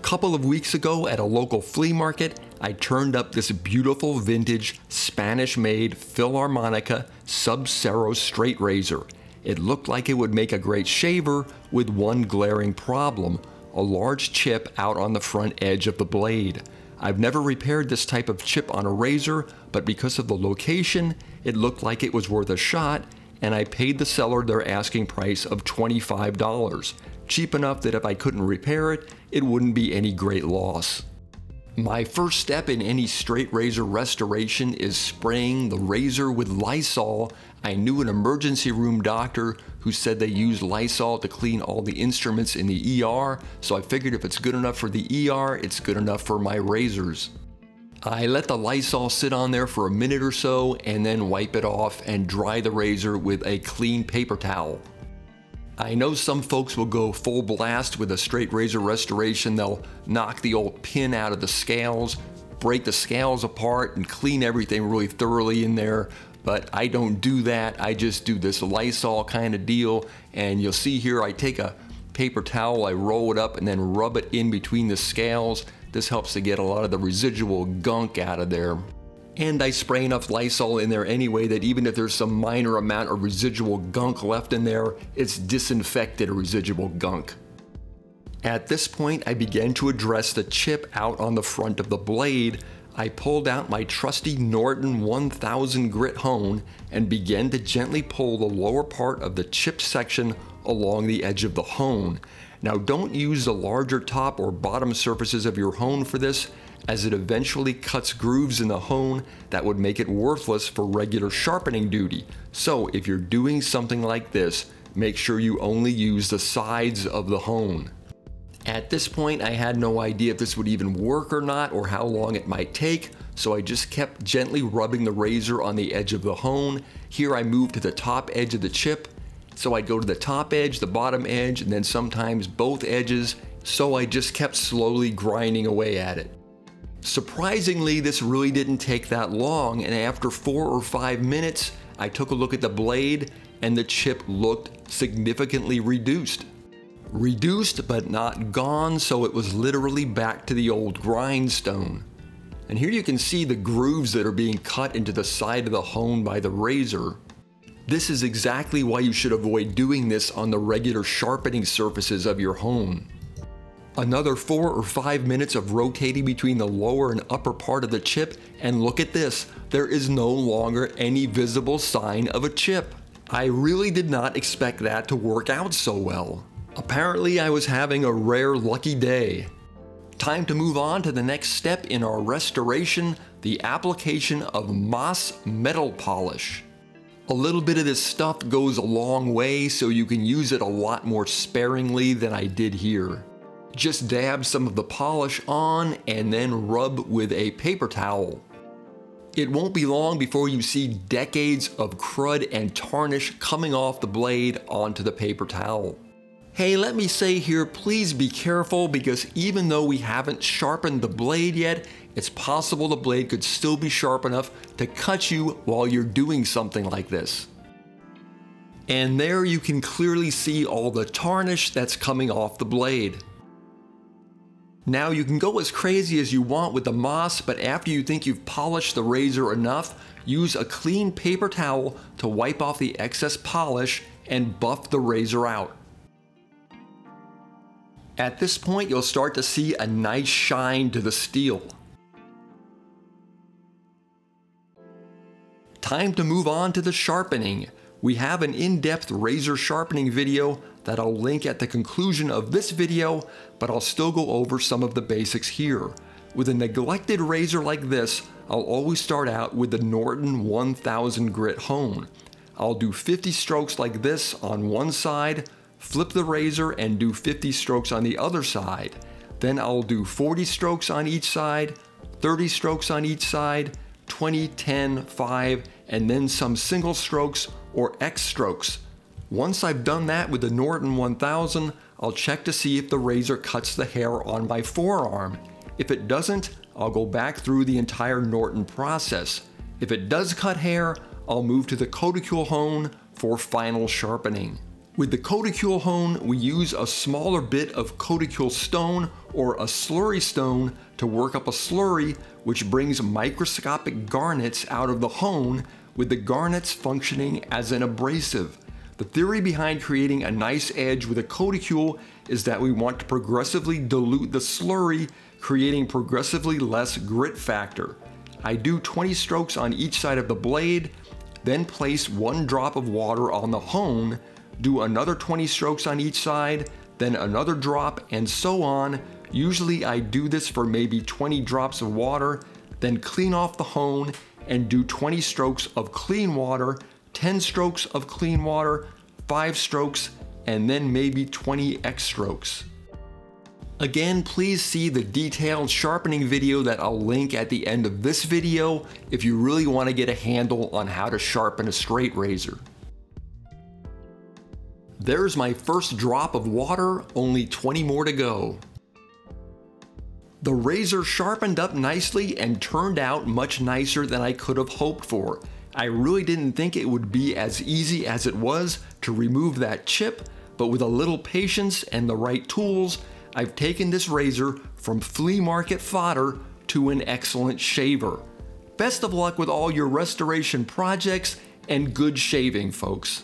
couple of weeks ago at a local flea market, I turned up this beautiful vintage Spanish-made Filarmonica Sub Cero straight razor. It looked like it would make a great shaver with one glaring problem: a large chip out on the front edge of the blade. I've never repaired this type of chip on a razor, but because of the location, it looked like it was worth a shot, and I paid the seller their asking price of $25. Cheap enough that if I couldn't repair it, it wouldn't be any great loss. My first step in any straight razor restoration is spraying the razor with Lysol. I knew an emergency room doctor who said they use Lysol to clean all the instruments in the ER, so I figured if it's good enough for the ER, it's good enough for my razors. I let the Lysol sit on there for a minute or so and then wipe it off and dry the razor with a clean paper towel. I know some folks will go full blast with a straight razor restoration. They'll knock the old pin out of the scales, break the scales apart, and clean everything really thoroughly in there. But I don't do that. I just do this Lysol kind of deal. And you'll see here, I take a paper towel, I roll it up and then rub it in between the scales. This helps to get a lot of the residual gunk out of there. And I spray enough Lysol in there anyway that even if there's some minor amount of residual gunk left in there, it's disinfected residual gunk. At this point, I began to address the chip out on the front of the blade. I pulled out my trusty Norton 1000 grit hone and began to gently pull the lower part of the chip section along the edge of the hone. Now, don't use the larger top or bottom surfaces of your hone for this, as it eventually cuts grooves in the hone that would make it worthless for regular sharpening duty. So if you're doing something like this, make sure you only use the sides of the hone. At this point, I had no idea if this would even work or not, or how long it might take, so I just kept gently rubbing the razor on the edge of the hone. Here I moved to the top edge of the chip, so I'd go to the top edge, the bottom edge, and then sometimes both edges, so I just kept slowly grinding away at it. Surprisingly, this really didn't take that long, and after 4 or 5 minutes, I took a look at the blade and the chip looked significantly reduced. Reduced but not gone, so it was literally back to the old grindstone. And here you can see the grooves that are being cut into the side of the hone by the razor. This is exactly why you should avoid doing this on the regular sharpening surfaces of your hone. Another 4 or 5 minutes of rotating between the lower and upper part of the chip, and look at this, there is no longer any visible sign of a chip. I really did not expect that to work out so well. Apparently I was having a rare lucky day. Time to move on to the next step in our restoration, the application of Moss metal polish. A little bit of this stuff goes a long way, so you can use it a lot more sparingly than I did here. Just dab some of the polish on and then rub with a paper towel. It won't be long before you see decades of crud and tarnish coming off the blade onto the paper towel. Hey, let me say here, please be careful, because even though we haven't sharpened the blade yet, it's possible the blade could still be sharp enough to cut you while you're doing something like this. And there you can clearly see all the tarnish that's coming off the blade. Now you can go as crazy as you want with the Moss, but after you think you've polished the razor enough, use a clean paper towel to wipe off the excess polish and buff the razor out. At this point, you'll start to see a nice shine to the steel. Time to move on to the sharpening. We have an in-depth razor sharpening video that I'll link at the conclusion of this video, but I'll still go over some of the basics here. With a neglected razor like this, I'll always start out with the Norton 1000 grit hone. I'll do 50 strokes like this on one side, flip the razor and do 50 strokes on the other side. Then I'll do 40 strokes on each side, 30 strokes on each side, 20, 10, 5, and then some single strokes or X strokes. Once I've done that with the Norton 1000, I'll check to see if the razor cuts the hair on my forearm. If it doesn't, I'll go back through the entire Norton process. If it does cut hair, I'll move to the Codicule hone for final sharpening. With the Coticule hone, we use a smaller bit of Coticule stone or a slurry stone to work up a slurry, which brings microscopic garnets out of the hone, with the garnets functioning as an abrasive. The theory behind creating a nice edge with a Coticule is that we want to progressively dilute the slurry, creating progressively less grit factor. I do 20 strokes on each side of the blade, then place 1 drop of water on the hone, do another 20 strokes on each side, then another drop, and so on. Usually I do this for maybe 20 drops of water, then clean off the hone and do 20 strokes of clean water, 10 strokes of clean water, 5 strokes, and then maybe 20 X strokes. Again, please see the detailed sharpening video that I'll link at the end of this video if you really want to get a handle on how to sharpen a straight razor. There's my first drop of water, only 20 more to go. The razor sharpened up nicely and turned out much nicer than I could have hoped for. I really didn't think it would be as easy as it was to remove that chip, but with a little patience and the right tools, I've taken this razor from flea market fodder to an excellent shaver. Best of luck with all your restoration projects and good shaving, folks.